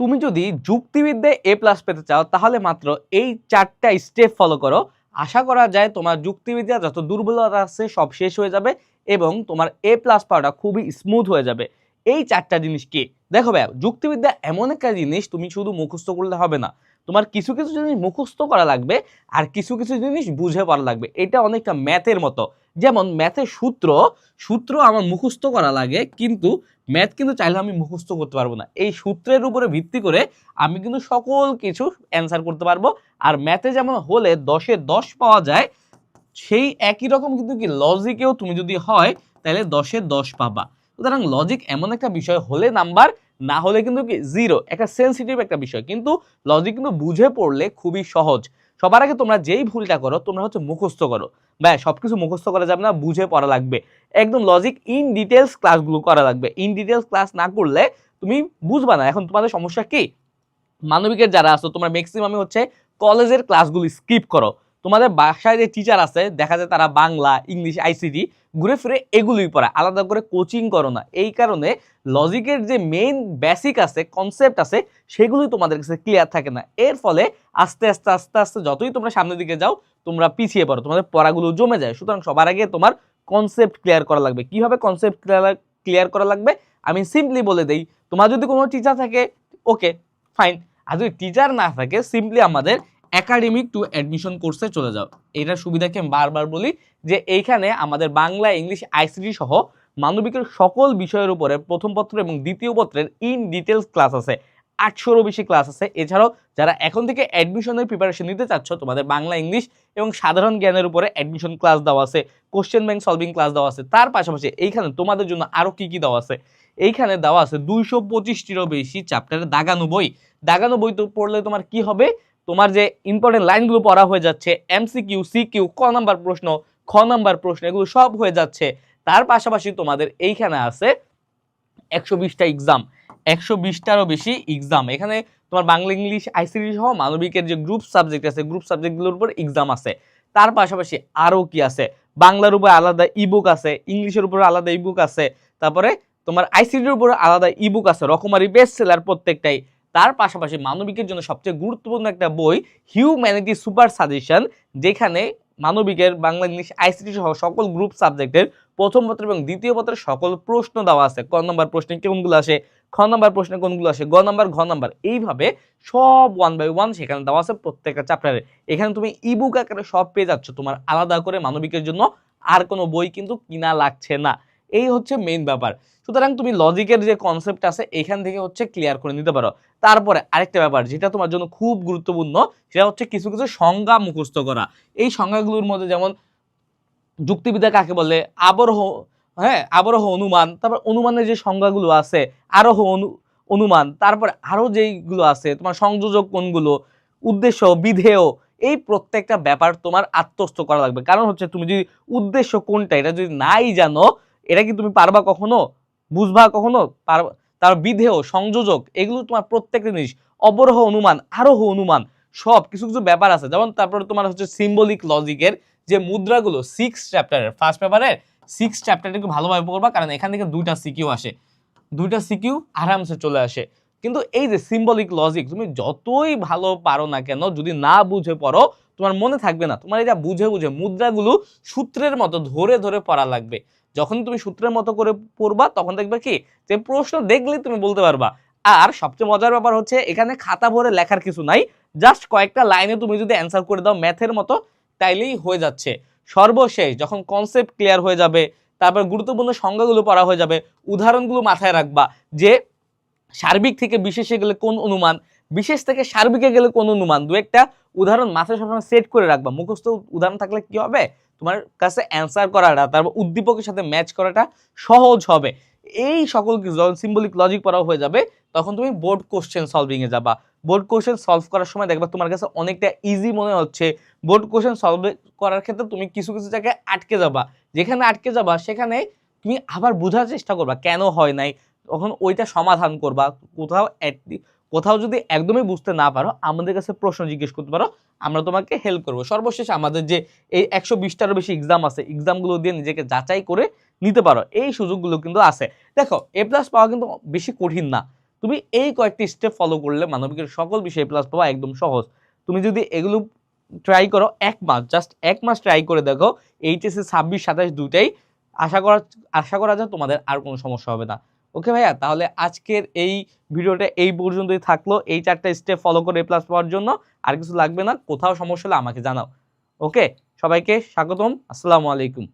তুমি যদি যুক্তিবিদ্যায় এ প্লাস পেতে চাও তাহলে মাত্র এই 4টা স্টেপ ফলো করো। আশা করা যায় তোমার যুক্তিবিদ্যা যত দুর্বলতা আছে সব শেষ হয়ে যাবে এবং তোমার এ প্লাস পাওয়াটা খুবই স্মুথ হয়ে যাবে। এই 4টা জিনিস কি? দেখো ভাই, যুক্তিবিদ্যা এমন একটা জিনিস তুমি শুধু মুখস্থ করলে হবে না, তোমার কিছু কিছু জিনিস মুখস্থ করা লাগবে আর কিছু কিছু জিনিস বুঝে পড়া লাগবে। এটা অনেকটা ম্যাথের মতো। যেমন ম্যাথের সূত্র সূত্র আমার মুখস্থ করা লাগে, কিন্তু ম্যাথ কিন্তু চাইলে আমি মুখস্থ করতে পারবো না। এই সূত্রের উপরে ভিত্তি করে আমি কিন্তু সকল কিছু অ্যান্সার করতে পারবো। আর ম্যাথে যেমন হলে 10-এ 10 পাওয়া যায়, সেই একই রকম কিন্তু কি লজিকেও তুমি যদি হয় তাহলে 10-এ 10 পাবা। সুতরাং লজিক এমন একটা বিষয়, হলে নাম্বার, না হলে কিন্তু কি জিরো। একটা সেন্সিটিভ একটা বিষয়, কিন্তু লজিক কিন্তু বুঝে পড়লে খুবই সহজ। সবার আগে তোমরা যেই ভুলটা করো, তোমরা হচ্ছে মুখস্থ করো। ভাই সবকিছু মুখস্থ করা যাবে না, বুঝে পড়া লাগবে। একদম লজিক ইন ডিটেলস ক্লাসগুলো করা লাগবে। ইন ডিটেলস ক্লাস না করলে তুমি বুঝবা না। এখন তোমাদের সমস্যা কি, মানবিকের যারা আছো তোমরা ম্যাক্সিমামই হচ্ছে কলেজের ক্লাসগুলো স্কিপ করো। তোমাদের বাসায় যে টিচার আছে দেখা যায় তারা বাংলা, ইংলিশ, আইসিটি ঘুরে ফিরে এগুলোই পড়ায়, আলাদা করে কোচিং করো না। এই কারণে লজিকের যে মেইন বেসিক আছে, কনসেপ্ট আছে, সেগুলোই তোমাদের কাছে ক্লিয়ার থাকে না। এর ফলে আস্তে আস্তে আস্তে আস্তে যতই তোমরা সামনের দিকে যাও তোমরা পিছিয়ে পড়ো, তোমাদের পড়াগুলো জমে যায়। সুতরাং সবার আগে তোমার কনসেপ্ট ক্লিয়ার করা লাগবে। কিভাবে কনসেপ্ট ক্লিয়ার করা লাগবে আমি সিম্পলি বলে দেই। তোমার যদি কোনো টিচার থাকে ওকে ফাইন, আর যদি টিচার না থাকে সিম্পলি আমাদের একাডেমিক টু অ্যাডমিশন কোর্সে চলে যাও। এটার সুবিধাকে আমি বারবার বলি যে এইখানে আমাদের বাংলা, ইংলিশ, আইসিটি সহ মানবিকের সকল বিষয়ের উপরে প্রথম পত্র এবং দ্বিতীয় পত্রের ইন ডিটেলস ক্লাস আছে। 800-এরও বেশি ক্লাস আছে। এছাড়াও যারা এখন থেকে অ্যাডমিশনের প্রিপারেশন নিতে চাচ্ছ, তোমাদের বাংলা, ইংলিশ এবং সাধারণ জ্ঞানের উপরে অ্যাডমিশন ক্লাস দেওয়া আছে, কোশ্চেন ব্যাংক সলভিং ক্লাস দেওয়া আছে। তার পাশাপাশি এইখানে তোমাদের জন্য আরও কি কি দেওয়া আছে, এইখানে দেওয়া আছে 225টিরও বেশি চ্যাপ্টারের দাগানো বই। দাগানো বই তো পড়লে তোমার কি হবে, তোমার যে ইম্পর্টেন্ট লাইনগুলো পড়া হয়ে যাচ্ছে, এমসিকিউ, সিকিউ, ক নাম্বার প্রশ্ন, খ নাম্বার প্রশ্ন, এগুলো সব হয়ে যাচ্ছে। তার পাশাপাশি তোমাদের এইখানে আছে 120টা এক্সাম, 120টারও বেশি এক্সাম। এখানে তোমার বাংলা, ইংলিশ, আইসিটি সহ মানবিকের যে গ্রুপ সাবজেক্ট আছে, গ্রুপ সাবজেক্টগুলোর উপর এক্সাম আছে। তার পাশাপাশি আরও কি আছে, বাংলার উপর আলাদা ইবুক আছে, ইংলিশের উপর আলাদা ইবুক আছে, তারপরে তোমার আইসিটির উপর আলাদা ইবুক আছে, রকমারি বেস্ট সেলার প্রত্যেকটাই। তার পাশাপাশি মানবিকের জন্য সবচেয়ে গুরুত্বপূর্ণ একটা বই হিউম্যানিটি সুপার সাজেশন, যেখানে মানবিকের বাংলা, ইংলিশ, আইসিটি সহ সকল গ্রুপ সাবজেক্টের প্রথম পত্র এবং দ্বিতীয় পত্রের সকল প্রশ্ন দেওয়া আছে। ক নম্বর প্রশ্নে কোনগুলো আসে, খ নম্বর প্রশ্নে কোনগুলো আসে, গ নম্বর, ঘ নম্বর, এইভাবে সব 1 বাই 1 সেখানে দেওয়া আছে প্রত্যেকটা চ্যাপ্টারে। এখানে তুমি ইবুক আকারে সব পেয়ে যাচ্ছ, তোমার আলাদা করে মানবিকের জন্য আর কোনো বই কিন্তু কিনা লাগছে না। এই হচ্ছে মেইন ব্যাপার। সুতরাং তুমি লজিকের যে কনসেপ্ট আছে এখান থেকে হচ্ছে ক্লিয়ার করে নিতে পারো। তারপরে আরেকটা ব্যাপার যেটা তোমার জন্য খুব গুরুত্বপূর্ণ, সেটা হচ্ছে কিছু কিছু সংজ্ঞা মুখস্থ করা। এই সংজ্ঞাগুলোর মধ্যে যেমন যুক্তিবিদ্যা কাকে বলে, আবরোহ, হ্যাঁ আবরোহ অনুমান, তারপর অনুমানের যে সংজ্ঞাগুলো আছে, আরোহ অনুমান, তারপরে আরো যেইগুলো আছে তোমার সংযোজক কোনগুলো, উদ্দেশ্য, বিধেয়, এই প্রত্যেকটা ব্যাপার তোমার আত্মস্থ করা লাগবে। কারণ হচ্ছে তুমি যদি উদ্দেশ্য কোনটা এটা যদি নাই জানো, এটা কি তুমি পারবা কখনো, বুঝবা কখনো পারবা? তার বিধেয়, সংযোজক, এগুলো তোমার প্রত্যেকটা জিনিস, অবরোহ অনুমান, আরোহ অনুমান, সব কিছু কিছু ব্যাপার আছে। যেমন তারপরে তোমার হচ্ছে সিম্বলিক লজিকের যে মুদ্রাগুলো 6 চ্যাপ্টারের, ফার্স্ট পেপারের 6 চ্যাপ্টারটা একটু ভালোভাবে পড়বা, কারণ এখান থেকে 2টা সিকিউ আসে, 2টা সিকিউ আরামসে চলে আসে। কিন্তু এই যে সিম্বলিক লজিক তুমি যতই ভালো পারো না কেন, যদি না বুঝে পড়ো তোমার মনে থাকবে না। তোমার এটা বুঝে বুঝে মুদ্রাগুলো সূত্রের মতো ধরে ধরে পড়া লাগবে। যখন তুমি সূত্রের মতো করে পড়বা তখন দেখবে কি যে প্রশ্ন দেখলেই তুমি বলতে পারবা। আর সবচেয়ে মজার ব্যাপার হচ্ছে এখানে খাতা ভরে লেখার কিছু নাই, জাস্ট কয়েকটা লাইনে তুমি যদি অ্যান্সার করে দাও ম্যাথের মতো তাইলেই হয়ে যাচ্ছে। সর্বশেষ যখন কনসেপ্ট ক্লিয়ার হয়ে যাবে, তারপর গুরুত্বপূর্ণ সংজ্ঞাগুলো পড়া হয়ে যাবে, উদাহরণগুলো মাথায় রাখবা যে সার্বিক থেকে বিশেষে গেলে কোন অনুমান, বিশেষ থেকে সার্বিকে গেলে কোন অনুমান, দু একটা উদাহরণ মাথায় সবসময় সেট করে রাখবা। মুখস্থ উদাহরণ থাকলে কি হবে, তোমার কাছে অ্যান্সার করাটা, তারপর উদ্দীপকের সাথে ম্যাচ করাটা সহজ হবে। এই সকল যখন সিম্বলিক লজিক পড়া হয়ে যাবে তখন তুমি বোর্ড কোশ্চেন সলভিং এ যাবা। বোর্ড কোশ্চেন সলভ করার সময় দেখবা তোমার কাছে অনেকটা ইজি মনে হচ্ছে। বোর্ড কোশ্চেন সলভ করার ক্ষেত্রে তুমি কিছু কিছু জায়গায় আটকে যাবা, যেখানে আটকে যাবা সেখানে তুমি আবার বোঝার চেষ্টা করবা কেন হয় নাই, তখন ওইটা সমাধান করবা। কোথাও যদি একদমই বুঝতে না পারো আমাদের কাছে প্রশ্ন জিজ্ঞেস করতে পারো, আমরা তোমাকে হেল্প করবো। সর্বশেষ আমাদের যে এই 120টারও বেশি এক্সাম আছে, এক্সামগুলো দিয়ে নিজেকে যাচাই করে নিতে পারো, এই সুযোগগুলো কিন্তু আছে। দেখো এ প্লাস পাওয়া কিন্তু বেশি কঠিন না, তুমি এই কয়েকটি স্টেপ ফলো করলে মানবিকের সকল বিষয়ে প্লাস পাওয়া একদম সহজ। তুমি যদি এগুলো ট্রাই করো 1 মাস, জাস্ট 1 মাস ট্রাই করে দেখো, এইচএসসি 26 27 দুইটাই আশা করা যায় তোমাদের আর কোনো সমস্যা হবে না। ওকে ভাইয়া, তাহলে আজকের এই ভিডিওটা এই পর্যন্তই থাকলো। এই 4টা স্টেপ ফলো করে এ প্লাস পাওয়ার জন্য আর কিছু লাগবে না। কোথাও সমস্যা হলে আমাকে জানাও। ওকে, সবাইকে স্বাগতম। আসসালামু আলাইকুম।